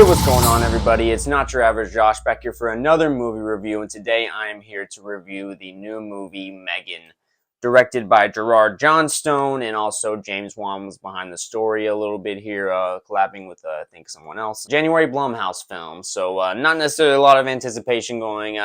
Hey, what's going on, everybody? It's Not Your Average Josh back here for another movie review, and today I am here to review the new movie M3GAN, directed by Gerard Johnstone, and also James Wan was behind the story a little bit here, collabing with I think someone else. January Blumhouse film, so not necessarily a lot of anticipation going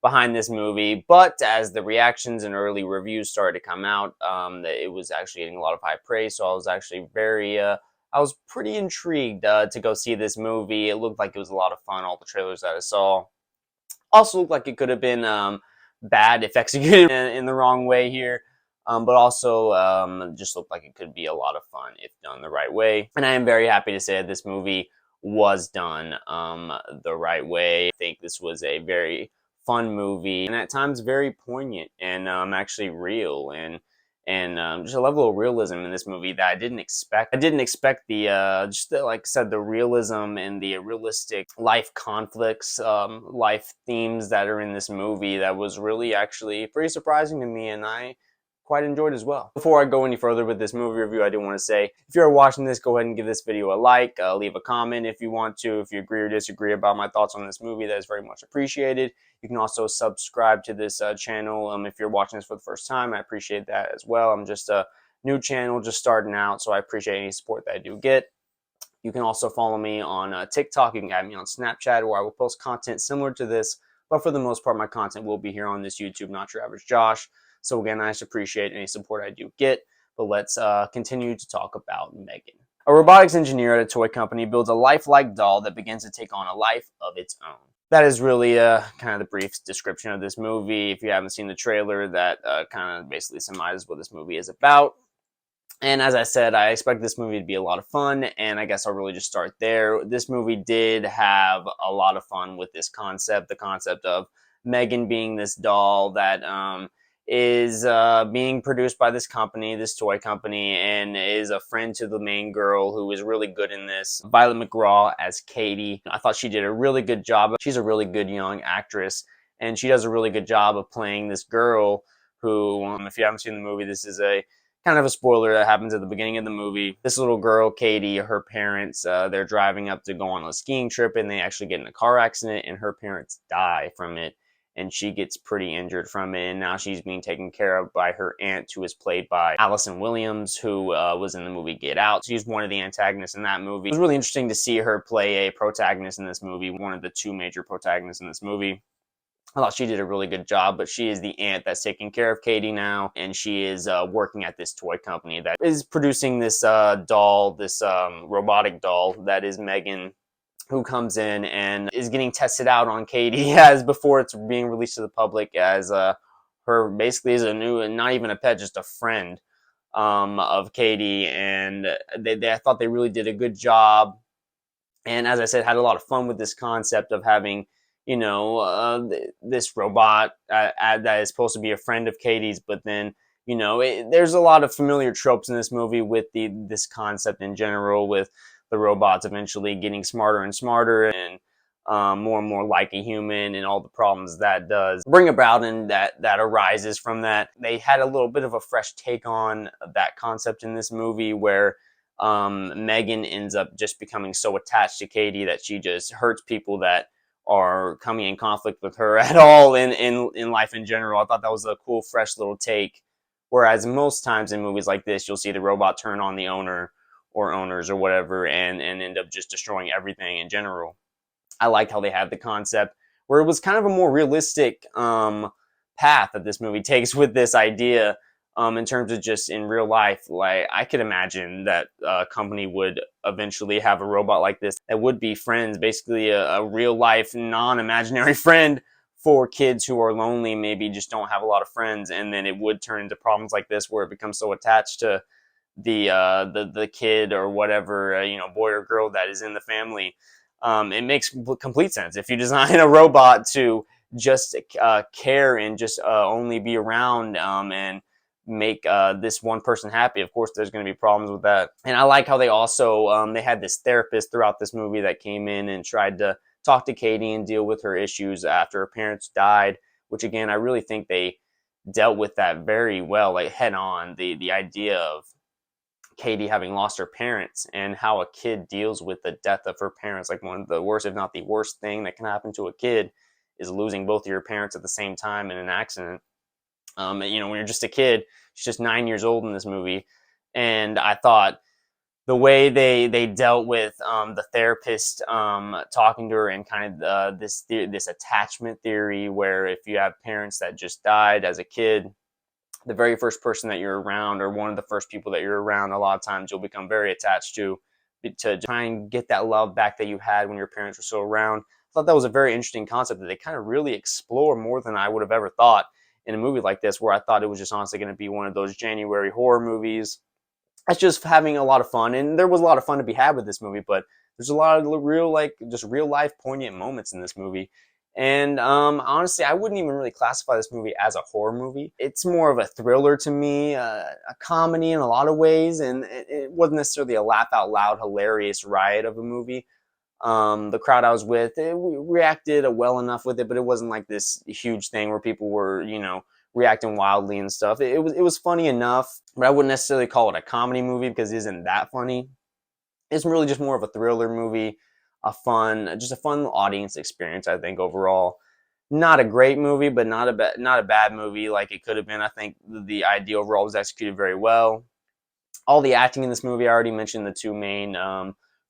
behind this movie, but as the reactions and early reviews started to come out, it was actually getting a lot of high praise. So I was actually I was pretty intrigued to go see this movie. It looked like it was a lot of fun. All the trailers that I saw also looked like it could have been bad if executed in the wrong way here. But also just looked like it could be a lot of fun if done the right way. And I am very happy to say that this movie was done the right way. I think this was a very fun movie, and at times very poignant and actually real, and just a level of realism in this movie that I didn't expect. I didn't expect like I said, the realism and the realistic life conflicts, life themes that are in this movie. That was really actually pretty surprising to me, and I quite enjoyed as well. Before I go any further with this movie review, I do want to say, if you're watching this, go ahead and give this video a like, leave a comment if you want to, if you agree or disagree about my thoughts on this movie. That is very much appreciated. You can also subscribe to this channel if you're watching this for the first time. I appreciate that as well. I'm just a new channel, just starting out, so I appreciate any support that I do get. You can also follow me on TikTok. You can add me on Snapchat, where I will post content similar to this, but for the most part, my content will be here on this YouTube, Not Your Average Josh. So again, I just appreciate any support I do get, but let's continue to talk about M3GAN. A robotics engineer at a toy company builds a lifelike doll that begins to take on a life of its own. That is really kind of the brief description of this movie. If you haven't seen the trailer, that kind of basically summarizes what this movie is about. And as I said, I expect this movie to be a lot of fun, and I guess I'll really just start there. This movie did have a lot of fun with this concept, the concept of M3GAN being this doll that is being produced by this company, this toy company, and is a friend to the main girl who is really good in this, Violet McGraw as Katie. I thought she did a really good job. She's a really good young actress, and she does a really good job of playing this girl who, if you haven't seen the movie, this is a kind of a spoiler that happens at the beginning of the movie. This little girl, Katie, her parents, they're driving up to go on a skiing trip, and they actually get in a car accident, and her parents die from it. And she gets pretty injured from it, and now she's being taken care of by her aunt, who is played by Allison Williams, who was in the movie Get Out. She's one of the antagonists in that movie. It was really interesting to see her play a protagonist in this movie, one of the two major protagonists in this movie. I thought she did a really good job, but she is the aunt that's taking care of Katie now, and she is working at this toy company that is producing this doll, this robotic doll that is M3GAN, who comes in and is getting tested out on Katie as before it's being released to the public as her basically as a new, and not even a pet, just a friend of Katie. And I thought they really did a good job. And as I said, had a lot of fun with this concept of having, you know, this robot that is supposed to be a friend of Katie's, but then, you know, there's a lot of familiar tropes in this movie with this concept in general, with the robots eventually getting smarter and smarter and more and more like a human, and all the problems that does bring about and that arises from that. They had a little bit of a fresh take on that concept in this movie, where M3GAN ends up just becoming so attached to Katie that she just hurts people that are coming in conflict with her at all in life in general. I thought that was a cool, fresh little take. Whereas most times in movies like this, you'll see the robot turn on the owner or owners or whatever and end up just destroying everything in general. I liked how they had the concept where it was kind of a more realistic path that this movie takes with this idea in terms of just in real life. Like, I could imagine that a company would eventually have a robot like this that would be friends, basically a real life, non-imaginary friend for kids who are lonely, maybe just don't have a lot of friends, and then it would turn into problems like this where it becomes so attached to the kid or whatever, you know, boy or girl that is in the family. It makes complete sense if you design a robot to just care and just only be around and make this one person happy. Of course, there's going to be problems with that. And I like how they also they had this therapist throughout this movie that came in and tried to talk to Katie and deal with her issues after her parents died, which again, I really think they dealt with that very well, like head on. The idea of Katie having lost her parents and how a kid deals with the death of her parents. Like one of the worst, if not the worst thing that can happen to a kid is losing both of your parents at the same time in an accident. You know, when you're just a kid, she's just 9 years old in this movie. And I thought the way they dealt with the therapist talking to her and kind of this attachment theory, where if you have parents that just died as a kid, the very first person that you're around, or one of the first people that you're around, a lot of times you'll become very attached to try and get that love back that you had when your parents were still around. I thought that was a very interesting concept that they kind of really explore more than I would have ever thought in a movie like this, where I thought it was just honestly going to be one of those January horror movies. It's just having a lot of fun, and there was a lot of fun to be had with this movie, but there's a lot of real, like, just real life poignant moments in this movie. And honestly, I wouldn't even really classify this movie as a horror movie. It's more of a thriller to me, a comedy in a lot of ways, and it wasn't necessarily a laugh out loud hilarious riot of a movie. The crowd I was with, we reacted well enough with it, but it wasn't like this huge thing where people were, you know, reacting wildly and stuff. It was funny enough, but I wouldn't necessarily call it a comedy movie because it isn't that funny. It's really just more of a thriller movie, just a fun audience experience, I think, overall. Not a great movie, but not a bad movie like it could have been. I think the idea overall was executed very well. All the acting in this movie, I already mentioned the two main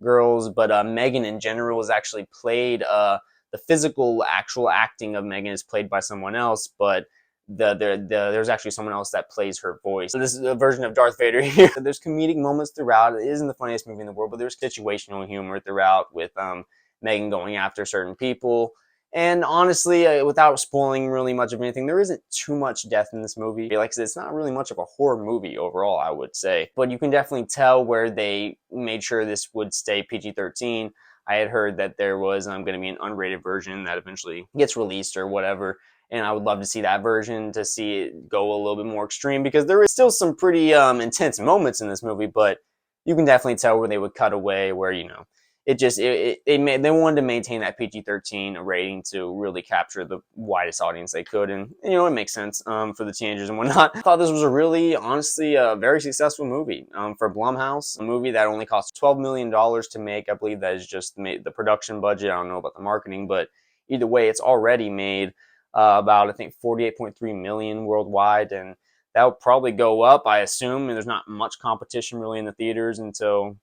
girls, but M3GAN in general is actually played, the physical, actual acting of M3GAN is played by someone else, but there's actually someone else that plays her voice. So this is a version of Darth Vader here. There's comedic moments throughout. It isn't the funniest movie in the world, but there's situational humor throughout with M3GAN going after certain people. And honestly, without spoiling really much of anything, there isn't too much death in this movie. Like I said, it's not really much of a horror movie overall, I would say. But you can definitely tell where they made sure this would stay PG-13. I had heard that there was going to be an unrated version that eventually gets released or whatever. And I would love to see that version, to see it go a little bit more extreme, because there is still some pretty intense moments in this movie, but you can definitely tell where they would cut away, where, you know, they wanted to maintain that PG-13 rating to really capture the widest audience they could, and you know, it makes sense for the teenagers and whatnot. I thought this was a really, honestly, a very successful movie for Blumhouse, a movie that only cost $12 million to make. I believe that is just the production budget. I don't know about the marketing, but either way, it's already made about, I think, 48.3 million worldwide, and that will probably go up, I assume. And there's not much competition really in the theaters until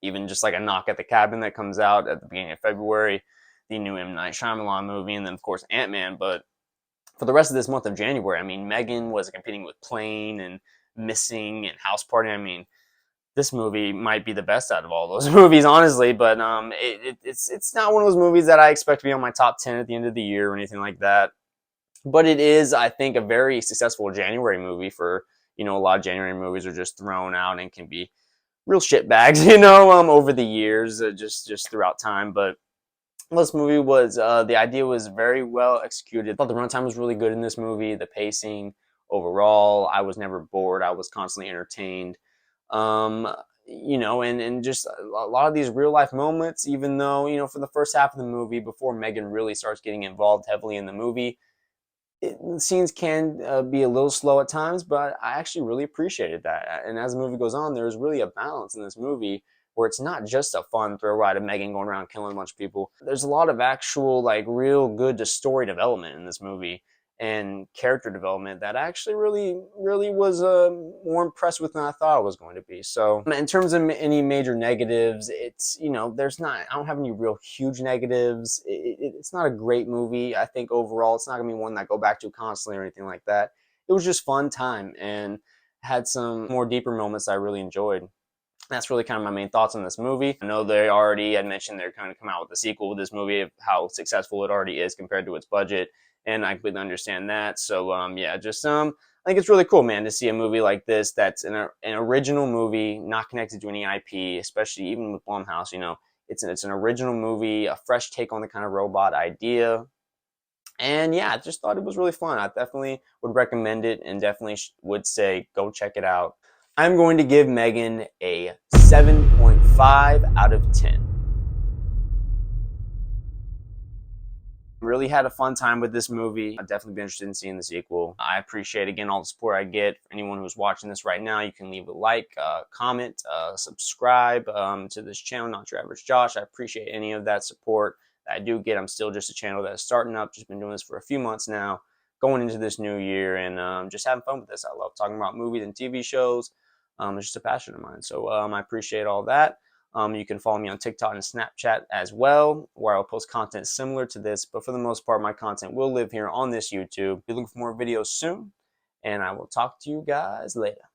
even just like a Knock at the Cabin that comes out at the beginning of February, the new M. Night Shyamalan movie, and then of course Ant-Man. But for the rest of this month of January, I mean, M3GAN was competing with Plane and Missing and House Party. I mean, this movie might be the best out of all those movies, honestly. But it's not one of those movies that I expect to be on my top 10 at the end of the year or anything like that. But it is, I think, a very successful January movie. For, you know, a lot of January movies are just thrown out and can be real shit bags, you know, over the years, just throughout time. But this movie was, the idea was very well executed. I thought the runtime was really good in this movie. The pacing overall, I was never bored. I was constantly entertained. You know, and just a lot of these real life moments, even though, you know, for the first half of the movie, before M3GAN really starts getting involved heavily in the movie, the scenes can be a little slow at times, but I actually really appreciated that. And as the movie goes on, there's really a balance in this movie where it's not just a fun thrill ride of M3GAN going around killing a bunch of people. There's a lot of actual, like, real good story development in this movie and character development that I actually really was more impressed with than I thought I was going to be. So in terms of any major negatives, it's, you know, I don't have any real huge negatives. It's not a great movie. I think overall it's not gonna be one that I go back to constantly or anything like that. It was just fun time and had some more deeper moments I really enjoyed. That's really kind of my main thoughts on this movie. I know they already had mentioned they're going to come out with a sequel with this movie, of how successful it already is compared to its budget, and I completely understand that. So yeah, just I think it's really cool, man, to see a movie like this that's an original movie, not connected to any IP, especially even with Blumhouse. You know, it's an original movie, a fresh take on the kind of robot idea. And yeah, I just thought it was really fun. I definitely would recommend it, and definitely would say go check it out. I'm going to give M3GAN a 7.5 out of 10. Really had a fun time with this movie. I'd definitely be interested in seeing the sequel. I appreciate, again, all the support I get. For anyone who's watching this right now, you can leave a like, comment, subscribe to this channel, Not Your Average Josh. I appreciate any of that support that I do get. I'm still just a channel that is starting up, just been doing this for a few months now, going into this new year, and just having fun with this. I love talking about movies and TV shows. It's just a passion of mine. So I appreciate all that. You can follow me on TikTok and Snapchat as well, where I'll post content similar to this. But for the most part, my content will live here on this YouTube. Be looking for more videos soon, and I will talk to you guys later.